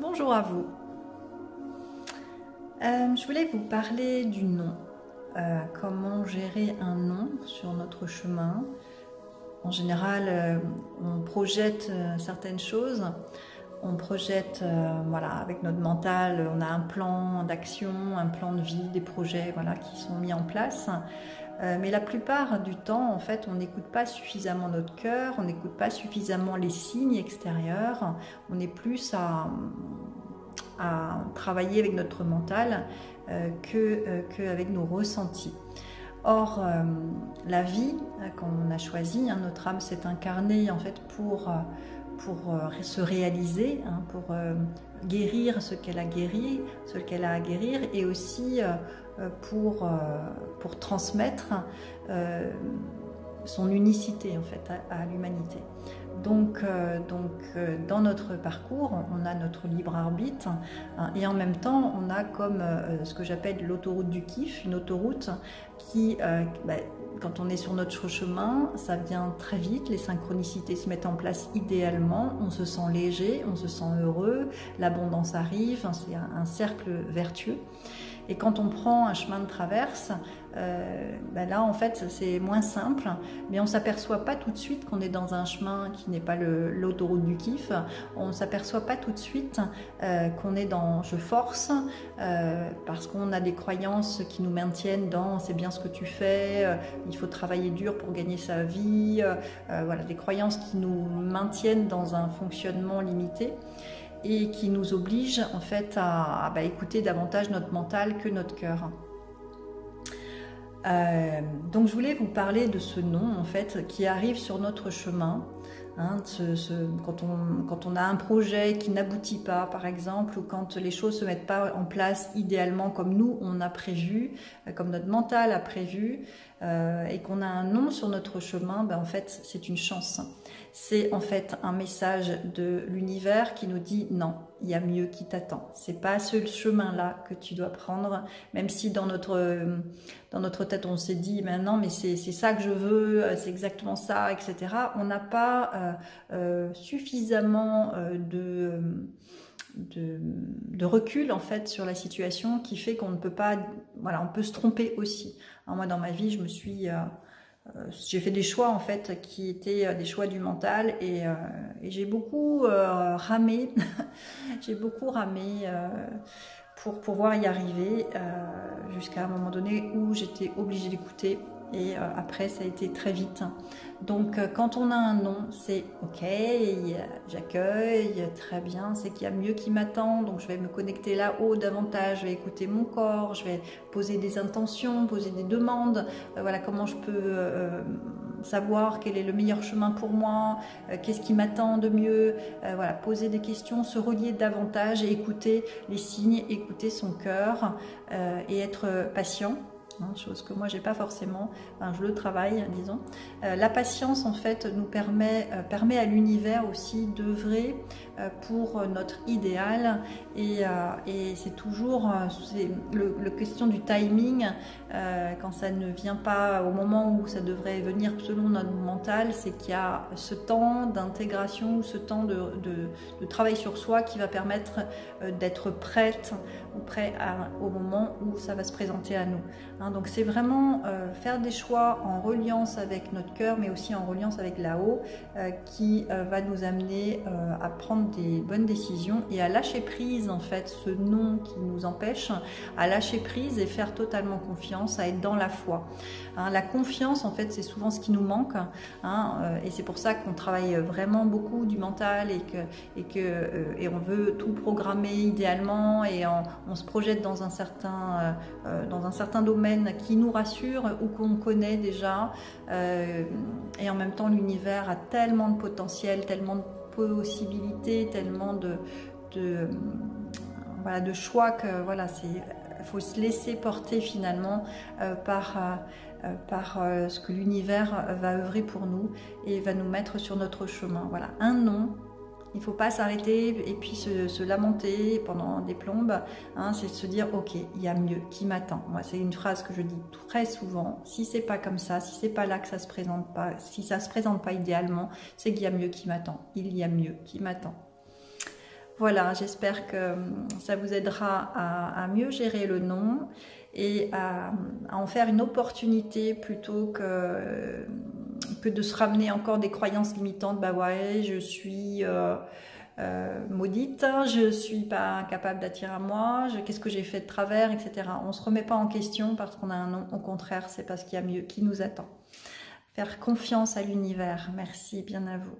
Bonjour à vous. Je voulais vous parler du nom. Comment gérer un nom sur notre chemin. En général, on projette certaines choses. On projette, voilà, avec notre mental, on a un plan d'action, un plan de vie, des projets, voilà, qui sont mis en place. Mais la plupart du temps, en fait, on n'écoute pas suffisamment notre cœur, on n'écoute pas suffisamment les signes extérieurs. On est plus à travailler avec notre mental qu'avec nos ressentis. Or, la vie qu'on a choisie, notre âme s'est incarnée en fait pour se réaliser, pour guérir ce qu'elle a guéri, ce qu'elle a à guérir, et aussi pour transmettre son unicité en fait à l'humanité. Donc, dans notre parcours, on a notre libre arbitre, et en même temps, on a comme ce que j'appelle l'autoroute du kiff, une autoroute qui, quand on est sur notre chemin, ça vient très vite, les synchronicités se mettent en place idéalement, on se sent léger, on se sent heureux, l'abondance arrive, c'est un cercle vertueux. Et quand on prend un chemin de traverse, là en fait c'est moins simple, mais on ne s'aperçoit pas tout de suite qu'on est dans un chemin qui n'est pas l'autoroute du kiff. On ne s'aperçoit pas tout de suite qu'on est dans je force, parce qu'on a des croyances qui nous maintiennent dans c'est bien ce que tu fais, il faut travailler dur pour gagner sa vie, voilà, des croyances qui nous maintiennent dans un fonctionnement limité et qui nous oblige en fait à écouter davantage notre mental que notre cœur. Donc je voulais vous parler de ce nom en fait qui arrive sur notre chemin. Quand on a un projet qui n'aboutit pas par exemple, ou quand les choses ne se mettent pas en place idéalement comme nous on a prévu, comme notre mental a prévu, et qu'on a un nom sur notre chemin, en fait c'est une chance. C'est en fait un message de l'univers qui nous dit non, il y a mieux qui t'attend. C'est pas ce chemin-là que tu dois prendre, même si dans notre tête on s'est dit non mais c'est ça que je veux, c'est exactement ça, etc. On n'a pas suffisamment de recul en fait sur la situation qui fait qu'on ne peut pas, voilà, on peut se tromper aussi. Alors, moi dans ma vie je me suis j'ai fait des choix en fait qui étaient des choix du mental, et j'ai beaucoup ramé j'ai beaucoup ramé pour pouvoir y arriver, jusqu'à un moment donné où j'étais obligée d'écouter, et après ça a été très vite. Donc quand on a un non, c'est ok, j'accueille, très bien, c'est qu'il y a mieux qui m'attend, donc je vais me connecter là-haut davantage, je vais écouter mon corps, je vais poser des intentions, poser des demandes, voilà comment je peux savoir quel est le meilleur chemin pour moi, qu'est-ce qui m'attend de mieux, voilà, poser des questions, se relier davantage et écouter les signes, écouter son cœur, et être patient. Chose que moi j'ai pas forcément, je le travaille disons. La patience en fait nous permet à l'univers aussi d'œuvrer pour notre idéal, et c'est toujours le question du timing, quand ça ne vient pas au moment où ça devrait venir selon notre mental, c'est qu'il y a ce temps d'intégration ou ce temps de travail sur soi qui va permettre d'être prête ou prêt au moment où ça va se présenter à nous. Donc c'est vraiment faire des choix en reliance avec notre cœur, mais aussi en reliance avec là-haut, qui va nous amener à prendre des bonnes décisions et à lâcher prise en fait ce non qui nous empêche, à lâcher prise et faire totalement confiance, à être dans la foi. La confiance en fait c'est souvent ce qui nous manque, et c'est pour ça qu'on travaille vraiment beaucoup du mental, et on veut tout programmer idéalement, et on se projette dans un certain domaine qui nous rassure ou qu'on connaît déjà, et en même temps l'univers a tellement de potentiel, tellement de possibilités, tellement de choix que voilà, il faut se laisser porter finalement par ce que l'univers va œuvrer pour nous et va nous mettre sur notre chemin. Voilà, un non. Il ne faut pas s'arrêter et puis se lamenter pendant des plombes, c'est se dire ok, il y a mieux qui m'attend. Moi c'est une phrase que je dis très souvent, si c'est pas comme ça, si c'est pas là que ça se présente pas, si ça se présente pas idéalement, c'est qu'il y a mieux qui m'attend, il y a mieux qui m'attend. Voilà, j'espère que ça vous aidera à mieux gérer le non et à en faire une opportunité plutôt que de se ramener encore des croyances limitantes. Bah ouais, je suis maudite, je suis pas capable d'attirer à moi, qu'est-ce que j'ai fait de travers, etc. On se remet pas en question parce qu'on a un non, au contraire, c'est parce qu'il y a mieux qui nous attend. Faire confiance à l'univers. Merci bien à vous.